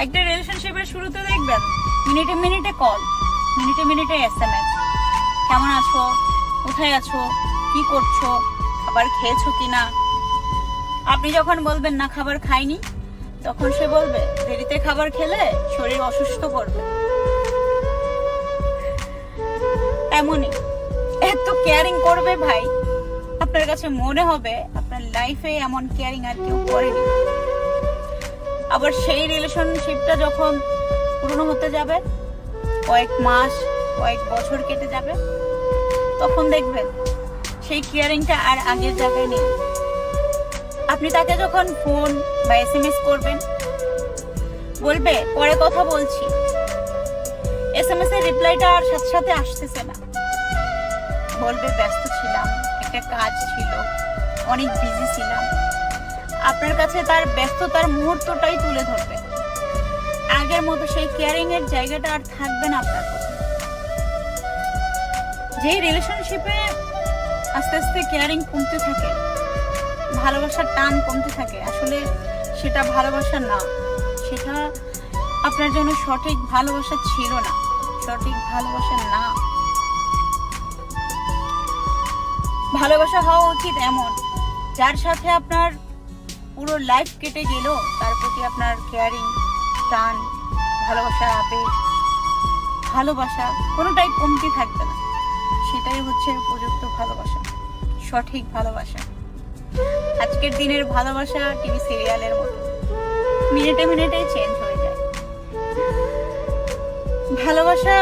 একটা রিলেশনশিপের শুরুতে দেখবেন মিনিটে মিনিটে কল, মিনিটে মিনিটে SMS, কেমন আছো, কোথায় আছো, কি করছো, খাবার খেয়েছো কিনা। আপনি যখন বলবেন না খাবার খাইনি, তখন সে বলবে দেরিতে খাবার খেলে শরীর অসুস্থ করবে। এমনই এত কেয়ারিং করবে ভাই, আপনার কাছে মনে হবে আপনার লাইফে এমন কেয়ারিং আর কেউ করেনি। আবার সেই রিলেশনশিপটা যখন পুরনো হতে যাবে, কয়েক মাস কয়েক বছর কেটে যাবে, তখন দেখবেন সেই কেয়ারিংটা আর আগের জায়গায় নেই। আপনি তাকে যখন ফোন বা SMS করবেন, বলবে পরে কথা বলছি, SMS এর রিপ্লাইটা আর সাথে সাথে আসতেছে না, বলবে ব্যস্ত ছিলাম, একটা কাজ ছিল, অনেক বিজি ছিলাম। আপনার কাছে তার ব্যস্ততার মুহূর্তটাই তুলে ধরবে। আগের মতো সেই কেয়ারিং এর জায়গাটা আর থাকবে না আপনার প্রতি। যে রিলেশনশিপে আস্তে আস্তে কেয়ারিং কমতে থাকে, ভালোবাসার টান কমতে থাকে, আসলে সেটা ভালোবাসা না, সেটা আপনার জন্য সঠিক ভালোবাসা ছিল না, সঠিক ভালোবাসা না। ভালোবাসা হওয়া উচিত এমন, যার সাথে আপনার পুরো লাইফ কেটে গেল, তার প্রতি আপনার কেয়ারিং, টান, ভালোবাসার আবেগ, ভালোবাসা কোনোটাই কমতি থাকবে না। সেটাই হচ্ছে উপযুক্ত ভালোবাসা, সঠিক ভালোবাসা। আজকের দিনের ভালোবাসা টিভি সিরিয়ালের মতো, মিনিটে মিনিটে চেঞ্জ হয়ে যায়। ভালোবাসা